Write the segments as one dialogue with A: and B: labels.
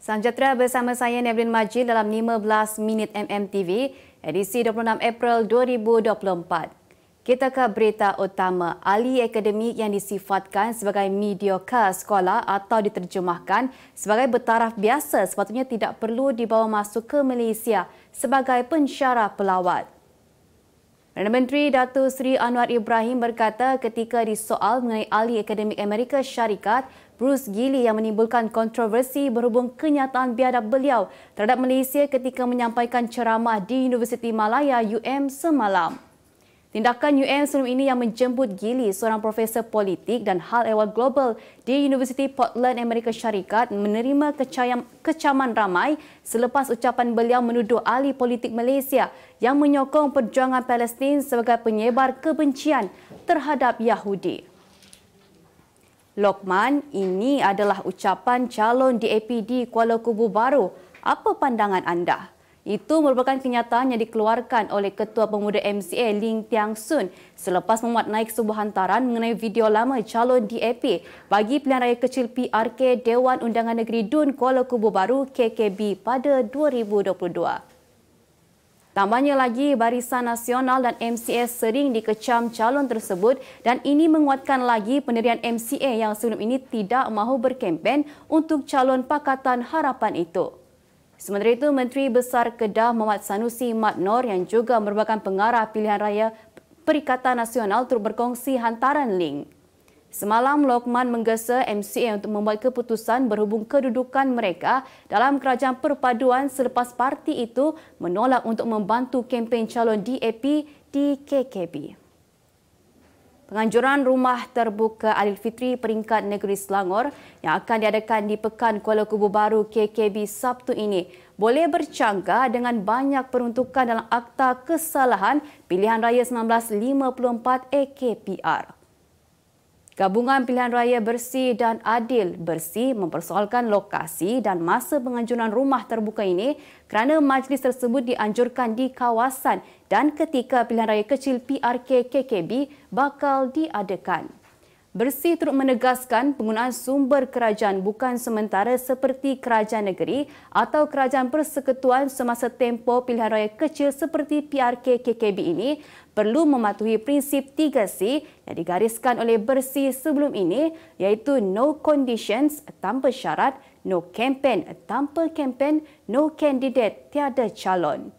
A: Salam sejahtera bersama saya Nevlin Majid dalam 15 Minit MMTV, edisi 26 April 2024. Kita ke berita utama. Ahli akademik yang disifatkan sebagai mediocre sekolah atau diterjemahkan sebagai bertaraf biasa sepatutnya tidak perlu dibawa masuk ke Malaysia sebagai pensyarah pelawat. Perdana Menteri Datuk Seri Anwar Ibrahim berkata ketika disoal mengenai ahli akademik Amerika Syarikat Bruce Gilley yang menimbulkan kontroversi berhubung kenyataan biadab beliau terhadap Malaysia ketika menyampaikan ceramah di Universiti Malaya UM semalam. Tindakan UM sebelum ini yang menjemput Gilley, seorang profesor politik dan hal ehwal global di Universiti Portland, Amerika Syarikat, menerima kecaman ramai selepas ucapan beliau menuduh ahli politik Malaysia yang menyokong perjuangan Palestin sebagai penyebar kebencian terhadap Yahudi. Lokman, ini adalah ucapan calon DAP di Kuala Kubu Baru. Apa pandangan anda? Itu merupakan kenyataan yang dikeluarkan oleh Ketua Pemuda MCA Ling Tiang Sun selepas memuat naik sebuah hantaran mengenai video lama calon DAP bagi pilihan raya kecil PRK Dewan Undangan Negeri Dun Kuala Kubu Baru KKB pada 2022. Tambahnya lagi, Barisan Nasional dan MCA sering dikecam calon tersebut dan ini menguatkan lagi pendirian MCA yang sebelum ini tidak mahu berkempen untuk calon Pakatan Harapan itu. Sementara itu, Menteri Besar Kedah Muhammad Sanusi Mat Nor yang juga merupakan pengarah pilihan raya Perikatan Nasional turut berkongsi hantaran link. Semalam, Lokman menggesa MCA untuk membuat keputusan berhubung kedudukan mereka dalam kerajaan perpaduan selepas parti itu menolak untuk membantu kempen calon DAP di KKB. Penganjuran Rumah Terbuka Aidilfitri peringkat negeri Selangor yang akan diadakan di Pekan Kuala Kubu Baru KKB Sabtu ini boleh bercanggah dengan banyak peruntukan dalam Akta Kesalahan Pilihan Raya 1954 AKPR. Gabungan Pilihan Raya Bersih dan Adil Bersih mempersoalkan lokasi dan masa penganjuran rumah terbuka ini kerana majlis tersebut dianjurkan di kawasan dan ketika pilihan raya kecil PRK KKB bakal diadakan. Bersih turut menegaskan penggunaan sumber kerajaan bukan sementara seperti kerajaan negeri atau kerajaan persekutuan semasa tempoh pilihan raya kecil seperti PRK KKB ini perlu mematuhi prinsip 3C yang digariskan oleh Bersih sebelum ini, iaitu no conditions tanpa syarat, no campaign tanpa kempen, no candidate tiada calon.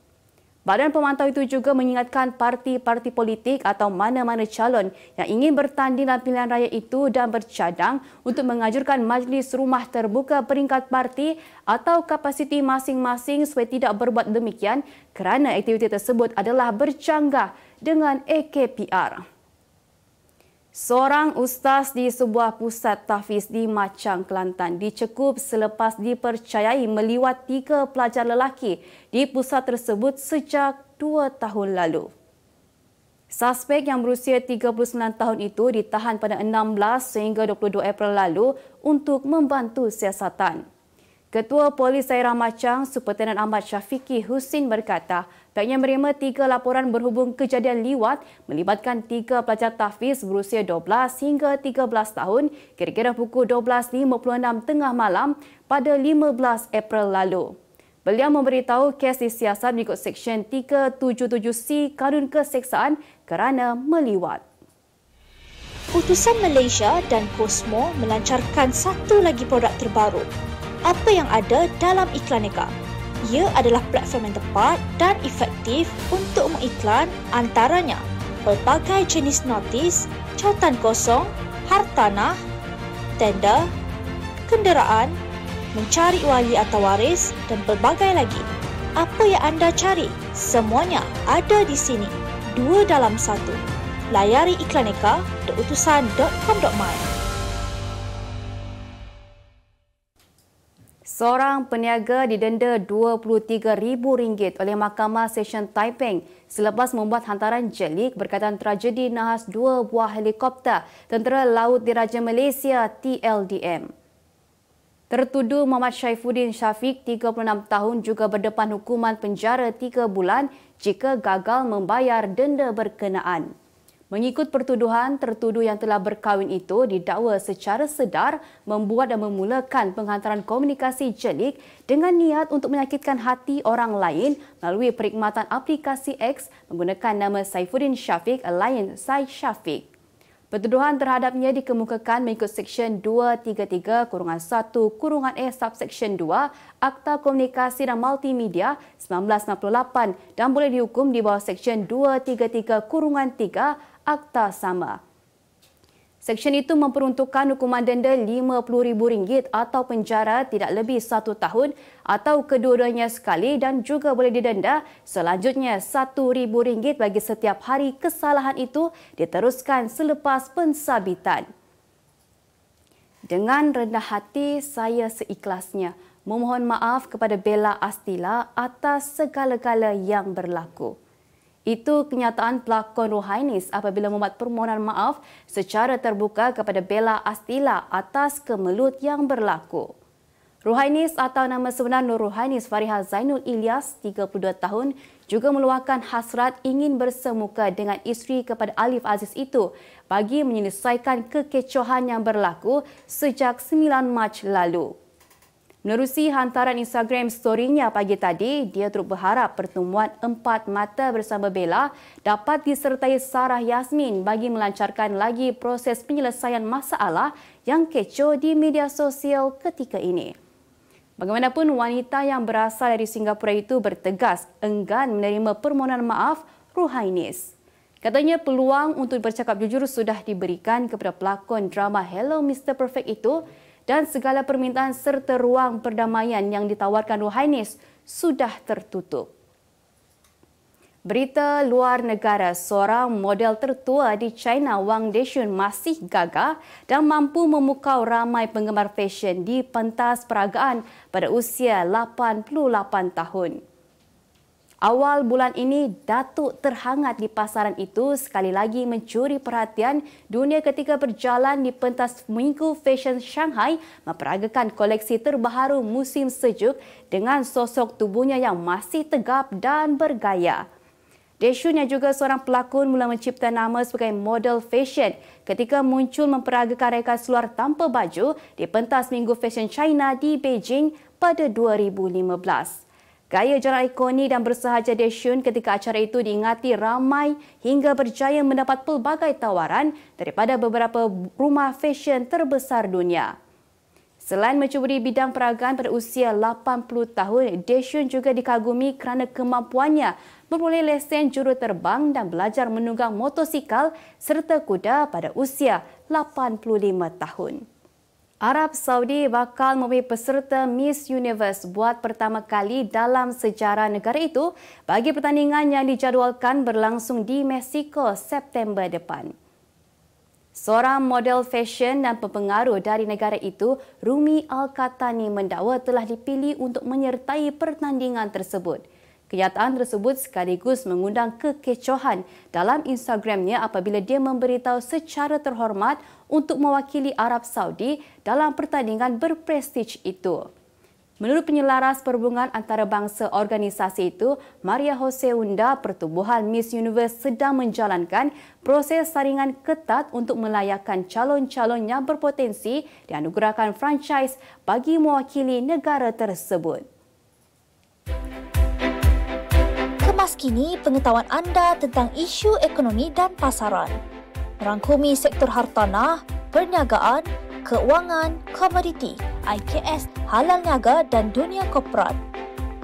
A: Badan Pemantau itu juga mengingatkan parti-parti politik atau mana-mana calon yang ingin bertanding dalam pilihan raya itu dan bercadang untuk mengajukan majlis rumah terbuka peringkat parti atau kapasiti masing-masing supaya tidak berbuat demikian kerana aktiviti tersebut adalah bercanggah dengan AKPR. Seorang ustaz di sebuah pusat tahfiz di Machang, Kelantan dicekup selepas dipercayai meliwat 3 pelajar lelaki di pusat tersebut sejak 2 tahun lalu. Suspek yang berusia 39 tahun itu ditahan pada 16 sehingga 22 April lalu untuk membantu siasatan. Ketua Polis Daerah Machang, Superintendent Ahmad Syafiqi Husin berkata, pihaknya menerima 3 laporan berhubung kejadian liwat melibatkan 3 pelajar tahfiz berusia 12 hingga 13 tahun kira-kira pukul 12.56 tengah malam pada 15 April lalu. Beliau memberitahu kes disiasat mengikut Seksyen 377C Kanun Keseksaan kerana meliwat.
B: Utusan Malaysia dan Cosmo melancarkan satu lagi produk terbaru. Apa yang ada dalam Iklaneka? Ia adalah platform yang tepat dan efektif untuk mengiklan antaranya pelbagai jenis notis, cautan kosong, hartanah, tender, kenderaan, mencari wali atau waris dan pelbagai lagi. Apa yang anda cari? Semuanya ada di sini. 2 dalam 1. Layari iklaneka.utusan.com.my.
A: Seorang peniaga didenda RM23,000 oleh Mahkamah Session Taiping selepas membuat hantaran jelik berkaitan tragedi nahas 2 buah helikopter Tentera Laut Diraja Malaysia TLDM. Tertuduh Muhammad Syaifuddin Syafiq, 36 tahun, juga berdepan hukuman penjara 3 bulan jika gagal membayar denda berkenaan. Mengikut pertuduhan, tertuduh yang telah berkahwin itu didakwa secara sedar membuat dan memulakan penghantaran komunikasi jelik dengan niat untuk menyakitkan hati orang lain melalui perkhidmatan aplikasi X menggunakan nama Saifuddin Syafiq alias Sai Syafiq. Pertuduhan terhadapnya dikemukakan mengikut Seksyen 233-1-E Subseksyen 2 Akta Komunikasi dan Multimedia 1998 dan boleh dihukum di bawah Seksyen 233-3 Akta sama. Seksyen itu memperuntukkan hukuman denda RM50,000 atau penjara tidak lebih 1 tahun atau kedua-duanya sekali dan juga boleh didenda selanjutnya RM1,000 bagi setiap hari kesalahan itu diteruskan selepas pensabitan. Dengan rendah hati saya seikhlasnya memohon maaf kepada Bella Astila atas segala-gala yang berlaku. Itu kenyataan pelakon Rohainis apabila membuat permohonan maaf secara terbuka kepada Bella Astila atas kemelut yang berlaku. Rohainis atau nama sebenar Nur Rohainis Fariha Zainul Ilyas, 32 tahun, juga meluahkan hasrat ingin bersemuka dengan isteri kepada Alif Aziz itu bagi menyelesaikan kekecohan yang berlaku sejak 9 Mac lalu. Menerusi hantaran Instagram story-nya pagi tadi, dia turut berharap pertemuan empat mata bersama Bella dapat disertai Sarah Yasmin bagi melancarkan lagi proses penyelesaian masalah yang kecoh di media sosial ketika ini. Bagaimanapun, wanita yang berasal dari Singapura itu bertegas enggan menerima permohonan maaf Rohainis. Katanya peluang untuk bercakap jujur sudah diberikan kepada pelakon drama Hello Mr. Perfect itu dan segala permintaan serta ruang perdamaian yang ditawarkan Rohainis sudah tertutup. Berita luar negara, seorang model tertua di China, Wang Deshun, masih gagah dan mampu memukau ramai penggemar fashion di pentas peragaan pada usia 88 tahun. Awal bulan ini, datuk terhangat di pasaran itu sekali lagi mencuri perhatian dunia ketika berjalan di pentas Minggu Fashion Shanghai memperagakan koleksi terbaru musim sejuk dengan sosok tubuhnya yang masih tegap dan bergaya. Deshun yang juga seorang pelakon mula mencipta nama sebagai model fashion ketika muncul memperagakan reka seluar tanpa baju di pentas Minggu Fashion China di Beijing pada 2015. Gaya jalan ikonik dan bersahaja Deshun ketika acara itu diingati ramai hingga berjaya mendapat pelbagai tawaran daripada beberapa rumah fashion terbesar dunia. Selain mencuburi bidang peragaan pada usia 80 tahun, Deshun juga dikagumi kerana kemampuannya memperoleh lesen juruterbang dan belajar menunggang motosikal serta kuda pada usia 85 tahun. Arab Saudi bakal memberi peserta Miss Universe buat pertama kali dalam sejarah negara itu bagi pertandingan yang dijadualkan berlangsung di Mexico September depan. Seorang model fashion dan pempengaruh dari negara itu, Rumi Al-Qahtani, mendakwa telah dipilih untuk menyertai pertandingan tersebut. Kenyataan tersebut sekaligus mengundang kekecohan dalam Instagramnya apabila dia memberitahu secara terhormat untuk mewakili Arab Saudi dalam pertandingan berprestij itu. Menurut penyelaras perhubungan antarabangsa organisasi itu, Maria Jose Unda, pertubuhan Miss Universe sedang menjalankan proses saringan ketat untuk melayakkan calon-calon yang berpotensi dianugerahkan franchise bagi mewakili negara tersebut.
B: Kemas kini pengetahuan anda tentang isu ekonomi dan pasaran. Merangkumi sektor hartanah, perniagaan, keuangan, komoditi, IKS, halal niaga dan dunia korporat.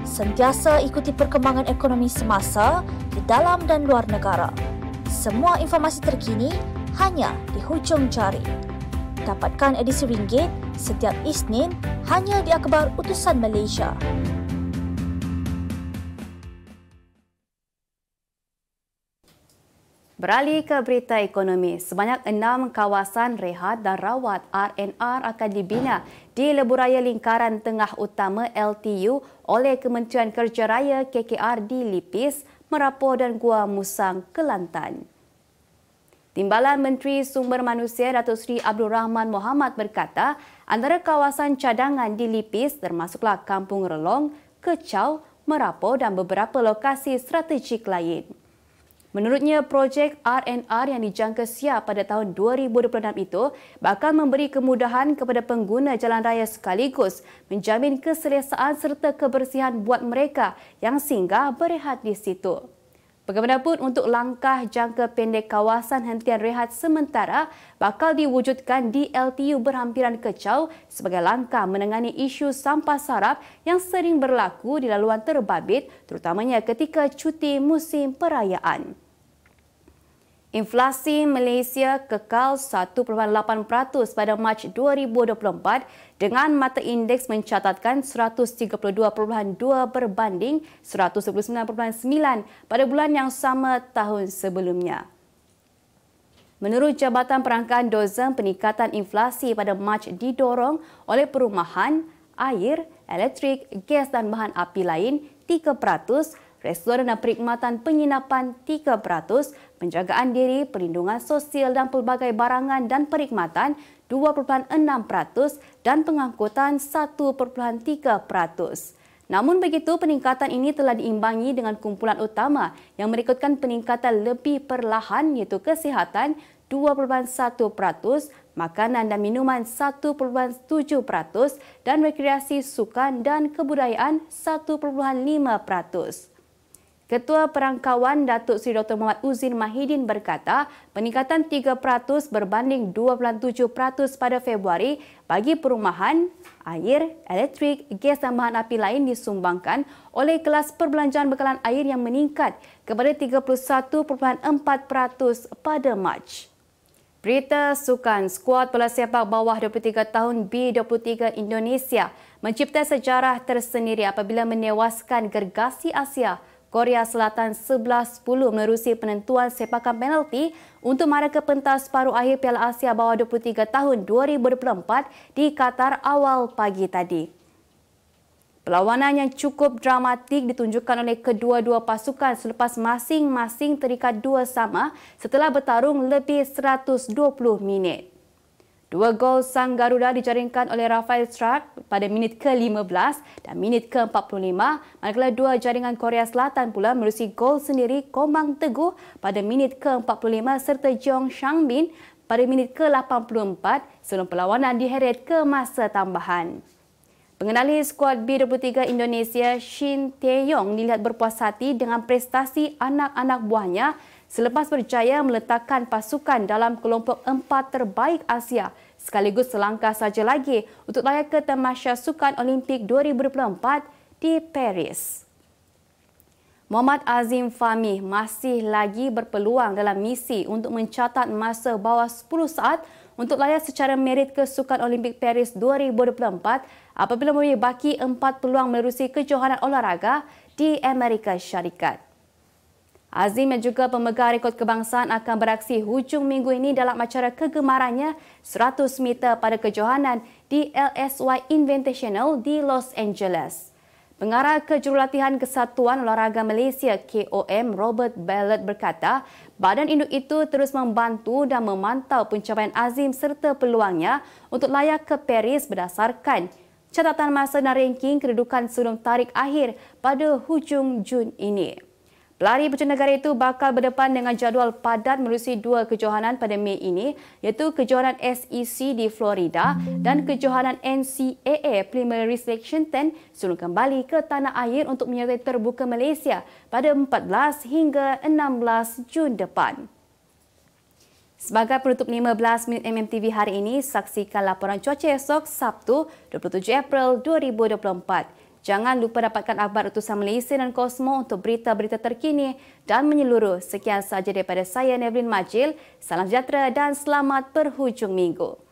B: Sentiasa ikuti perkembangan ekonomi semasa di dalam dan luar negara. Semua informasi terkini hanya di hujung jari. Dapatkan edisi ringgit setiap Isnin hanya di Akhbar Utusan Malaysia.
A: Beralih ke berita ekonomi, sebanyak 6 kawasan rehat dan rawat R&R akan dibina di Lebuhraya Lingkaran Tengah Utama LTU oleh Kementerian Kerja Raya KKR di Lipis, Merapoh dan Gua Musang, Kelantan. Timbalan Menteri Sumber Manusia Datuk Seri Abdul Rahman Mohamad berkata, antara kawasan cadangan di Lipis termasuklah Kampung Relong, Kecau, Merapoh dan beberapa lokasi strategik lain. Menurutnya, projek R&R yang dijangka siap pada tahun 2026 itu bakal memberi kemudahan kepada pengguna jalan raya sekaligus menjamin keselesaan serta kebersihan buat mereka yang singgah berehat di situ. Bagaimanapun, untuk langkah jangka pendek kawasan hentian rehat sementara bakal diwujudkan di LTU berhampiran Kechau sebagai langkah menangani isu sampah sarap yang sering berlaku di laluan terbabit terutamanya ketika cuti musim perayaan. Inflasi Malaysia kekal 1.8% pada Mac 2024 dengan mata indeks mencatatkan 132.2 berbanding 129.9 pada bulan yang sama tahun sebelumnya. Menurut Jabatan Perangkaan Dozem, peningkatan inflasi pada Mac didorong oleh perumahan, air, elektrik, gas dan bahan api lain 3%, restoran dan perkhidmatan penginapan 3%, penjagaan diri, perlindungan sosial dan pelbagai barangan dan perkhidmatan 2.6% dan pengangkutan 1.3%. Namun begitu, peningkatan ini telah diimbangi dengan kumpulan utama yang merekodkan peningkatan lebih perlahan iaitu kesihatan 2.1%, makanan dan minuman 1.7% dan rekreasi sukan dan kebudayaan 1.5%. Ketua Perangkawan Datuk Seri Dr. Muhammad Uzin Mahidin berkata peningkatan 3% berbanding 2.7% pada Februari bagi perumahan, air, elektrik, gas dan bahan api lain disumbangkan oleh kelas perbelanjaan bekalan air yang meningkat kepada 31.4% pada Mac. Berita sukan, skuad bola sepak bawah 23 tahun B23 Indonesia mencipta sejarah tersendiri apabila menewaskan gergasi Asia Korea Selatan 11-10 menerusi penentuan sepakan penalti untuk mara ke pentas separuh akhir Piala Asia bawah 23 tahun 2024 di Qatar awal pagi tadi. Perlawanan yang cukup dramatik ditunjukkan oleh kedua-dua pasukan selepas masing-masing terikat 2-2 setelah bertarung lebih 120 minit. 2 gol sang Garuda dijaringkan oleh Rafael Struijk pada minit ke-15 dan minit ke-45, manakala 2 jaringan Korea Selatan pula menerusi gol sendiri Komang Teguh pada minit ke-45 serta Jeong Sang-bin pada minit ke-84 sebelum perlawanan diheret ke masa tambahan. Pengendali skuad B23 Indonesia Shin Tae-yong dilihat berpuas hati dengan prestasi anak-anak buahnya selepas berjaya meletakkan pasukan dalam kelompok 4 terbaik Asia sekaligus selangkah saja lagi untuk layak ke Tamasya Sukan Olimpik 2024 di Paris. Muhammad Azim Fahmi masih lagi berpeluang dalam misi untuk mencatat masa bawah 10 saat untuk layak secara merit ke Sukan Olimpik Paris 2024 apabila mempunyai baki 4 peluang menerusi kejohanan olahraga di Amerika Syarikat. Azim yang juga pemegang rekod kebangsaan akan beraksi hujung minggu ini dalam acara kegemarannya 100 meter pada kejohanan di LSY Invitational di Los Angeles. Pengarah Kejurulatihan Kesatuan Olahraga Malaysia KOM Robert Ballard berkata, badan induk itu terus membantu dan memantau pencapaian Azim serta peluangnya untuk layak ke Paris berdasarkan catatan masa dan ranking kedudukan sebelum tarikh akhir pada hujung Jun ini. Pelari berjenegara itu bakal berdepan dengan jadual padat menerusi 2 kejohanan pada Mei ini iaitu kejohanan SEC di Florida dan kejohanan NCAA Preliminary Selection 10 sebelum kembali ke tanah air untuk menyertai terbuka Malaysia pada 14 hingga 16 Jun depan. Sebagai penutup 15 minit MMTV hari ini, saksikan laporan cuaca esok Sabtu 27 April 2024. Jangan lupa dapatkan akhbar utusan Malaysia dan Kosmo untuk berita-berita terkini dan menyeluruh. Sekian sahaja daripada saya, Nevlin Majil. Salam sejahtera dan selamat berhujung minggu.